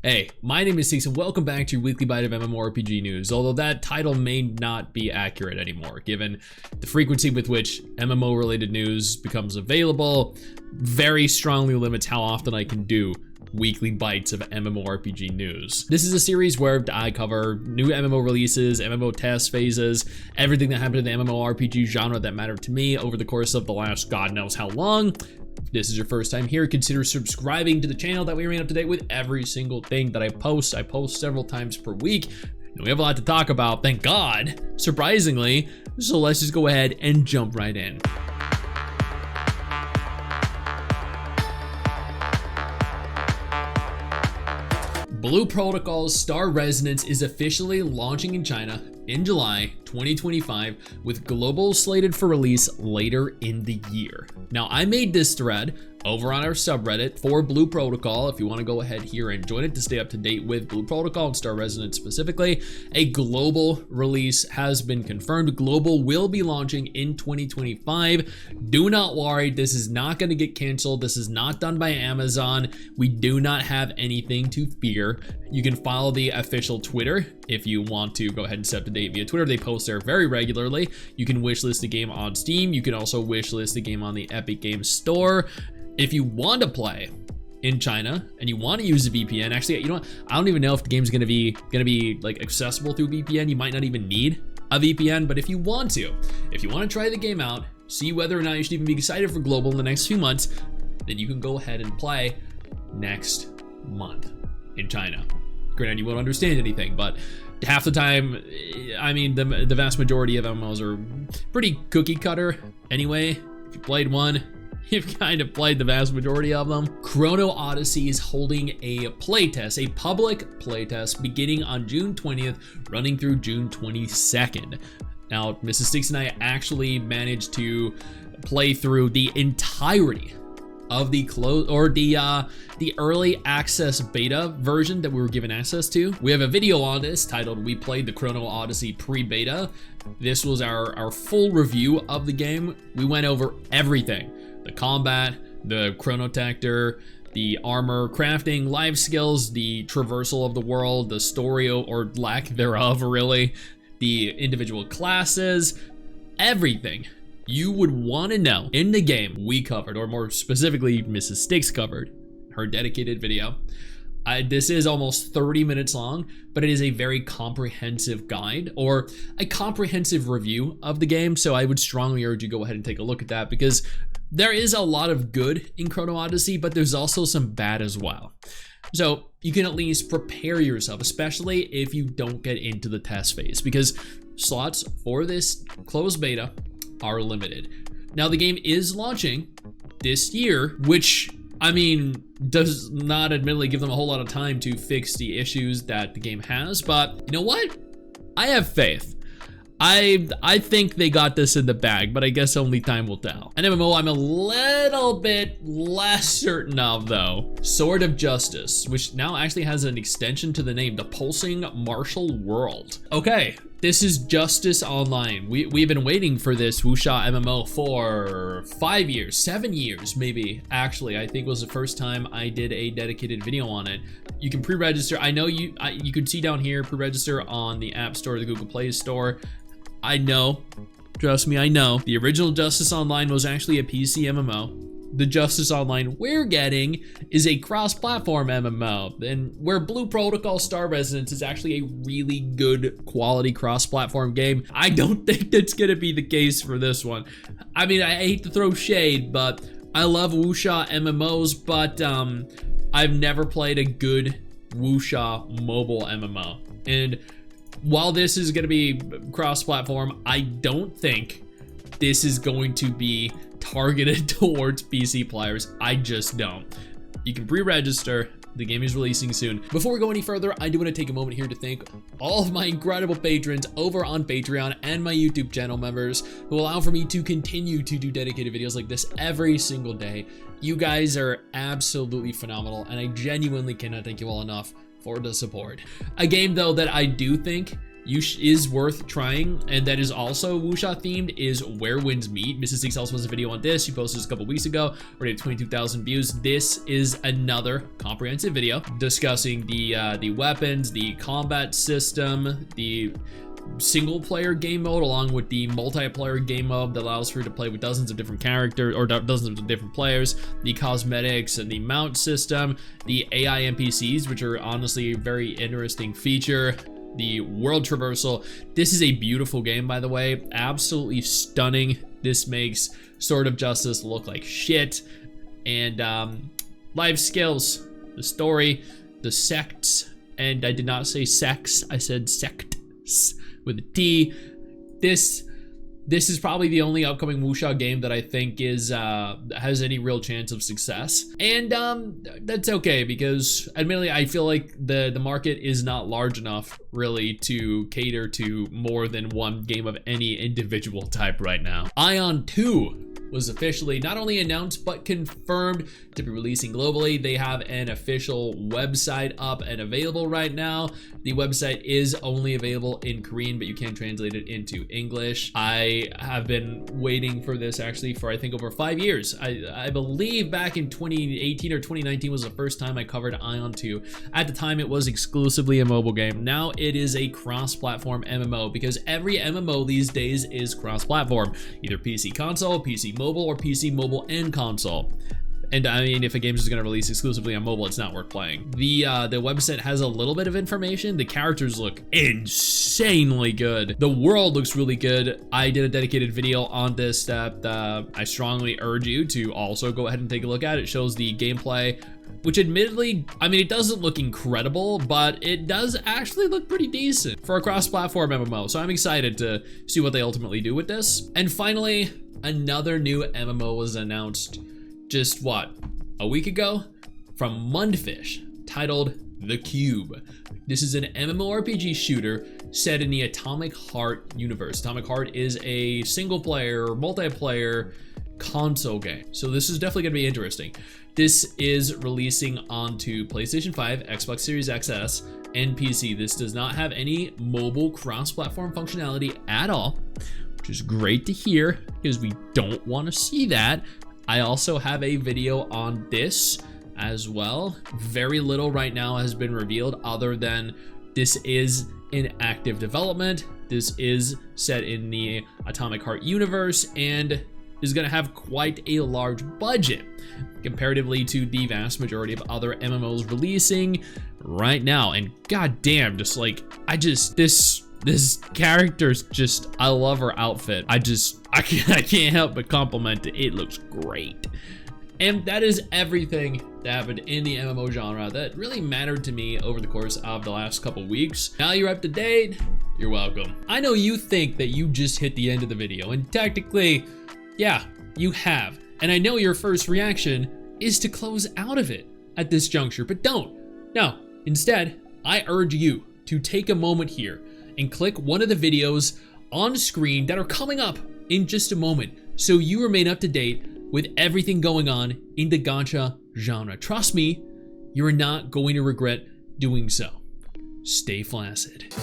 Hey, my name is STIX and welcome back to your weekly bite of MMORPG news, although that title may not be accurate anymore, given the frequency with which MMO-related news becomes available very strongly limits how often I can do weekly bites of MMORPG news. This is a series where I cover new MMO releases, MMO test phases, everything that happened in the MMORPG genre that mattered to me over the course of the last God knows how long. If this is your first time here, consider subscribing to the channel. That way remain up to date with every single thing that I post. I post several times per week. And we have a lot to talk about, thank God, surprisingly. So let's just go ahead and jump right in. Blue Protocol's Star Resonance is officially launching in China in July 2025, with global slated for release later in the year. Now, I made this thread over on our subreddit for Blue Protocol. If you want to go ahead here and join it to stay up to date with Blue Protocol and Star Resonance specifically, a global release has been confirmed. Global will be launching in 2025. Do not worry, this is not going to get canceled. This is not done by Amazon. We do not have anything to fear. You can follow the official Twitter if you want to go ahead and stay up to date via Twitter. They post there very regularly. You can wishlist the game on Steam. You can also wishlist the game on the Epic Games Store. If you want to play in China and you want to use a VPN, actually, you know what? I don't even know if the game's gonna be like accessible through VPN. You might not even need a VPN, but if you want to try the game out, see whether or not you should even be excited for global in the next few months, then you can go ahead and play next month in China. Granted, you won't understand anything, but half the time, I mean, the vast majority of MMOs are pretty cookie cutter anyway. If you played one, you've kind of played the vast majority of them. Chrono Odyssey is holding a playtest, a public playtest, beginning on June 20th, running through June 22nd. Now, MRSSTIX and I actually managed to play through the entirety of the early access beta version that we were given access to. We have a video on this titled "We Played the Chrono Odyssey Pre-Beta." This was our full review of the game. We went over everything: the combat, the chronotactor, the armor crafting, life skills, the traversal of the world, the story or lack thereof, really, the individual classes, everything you would want to know in the game we covered, or more specifically, MRSSTIX covered her dedicated video. This is almost 30 minutes long, but it is a very comprehensive guide or a comprehensive review of the game. So I would strongly urge you go ahead and take a look at that, because there is a lot of good in Chrono Odyssey, but there's also some bad as well. So you can at least prepare yourself, especially if you don't get into the test phase, because slots for this closed beta are limited. Now, the game is launching this year, which, I mean, does not admittedly give them a whole lot of time to fix the issues that the game has, but you know what? I have faith. I think they got this in the bag, but I guess only time will tell. An MMO I'm a little bit less certain of, though. Sword of Justice, which now actually has an extension to the name, the Pulsing Martial World. Okay, this is Justice Online. We've been waiting for this wuxia MMO for 5 years, 7 years maybe. Actually, I think was the first time I did a dedicated video on it. You can pre-register. I know you could see down here, pre-register on the App Store, the Google Play Store. I know, trust me, I know. The original Justice Online was actually a PC MMO. The Justice Online we're getting is a cross-platform MMO, and where Blue Protocol Star Resonance is actually a really good quality cross-platform game, I don't think that's gonna be the case for this one. I mean, I hate to throw shade, but I love wuxia MMOs, but I've never played a good wuxia mobile MMO. And while this is going to be cross-platform, I don't think this is going to be targeted towards PC players. I just don't. You can pre-register. The game is releasing soon. Before we go any further, I do want to take a moment here to thank all of my incredible patrons over on Patreon and my YouTube channel members who allow for me to continue to do dedicated videos like this every single day. You guys are absolutely phenomenal, and I genuinely cannot thank you all enough for the support. A game, though, that I do think is worth trying, and that is also wuxia themed, is Where Winds Meet. Mrs. STIX also has a video on this. She posted this a couple weeks ago, already at 22,000 views. This is another comprehensive video discussing the weapons, the combat system, the single player game mode, along with the multiplayer game mode that allows for you to play with dozens of different characters or dozens of different players, the cosmetics and the mount system, the AI NPCs, which are honestly a very interesting feature, the world traversal. This is a beautiful game, by the way, absolutely stunning. This makes Sword of Justice look like shit. And life skills, the story, the sects, and I did not say sex, I said sects with a T. This is probably the only upcoming wuxia game that I think is has any real chance of success, and that's okay, because admittedly I feel like the market is not large enough really to cater to more than one game of any individual type right now. Aion 2 was officially not only announced but confirmed to be releasing globally. They have an official website up and available right now. The website is only available in Korean, but you can translate it into English. I have been waiting for this actually for I think over 5 years. I believe back in 2018 or 2019 was the first time I covered Aion 2. At the time it was exclusively a mobile game. Now it is a cross-platform MMO, because every MMO these days is cross-platform, either PC console, PC mobile, or PC mobile and console. And I mean, if a game is going to release exclusively on mobile, it's not worth playing. The website has a little bit of information. The characters look insanely good. The world looks really good. I did a dedicated video on this that I strongly urge you to also go ahead and take a look at. It shows the gameplay, which admittedly, I mean, it doesn't look incredible, but it does actually look pretty decent for a cross-platform MMO. So I'm excited to see what they ultimately do with this. And finally, another new MMO was announced just what, a week ago, from Mundfish, titled The Cube. This is an MMORPG shooter set in the Atomic Heart universe. Atomic Heart is a single player, multiplayer console game. So this is definitely gonna be interesting. This is releasing onto PlayStation 5, Xbox Series XS, and PC. This does not have any mobile cross-platform functionality at all, which is great to hear, because we don't want to see that. I also have a video on this as well. Very little right now has been revealed other than this is in active development. This is set in the Atomic Heart universe and is going to have quite a large budget comparatively to the vast majority of other MMOs releasing right now. And goddamn, just like, this character's just, I love her outfit. I can't help but compliment it. It looks great. And that is everything that happened in the MMO genre that really mattered to me over the course of the last couple weeks. Now you're up to date. You're welcome. I know you think that you just hit the end of the video, and technically, yeah, you have. And I know your first reaction is to close out of it at this juncture, but don't. No, instead, I urge you to take a moment here and click one of the videos on screen that are coming up in just a moment, so you remain up to date with everything going on in the gacha genre. Trust me, you are not going to regret doing so. Stay flaccid.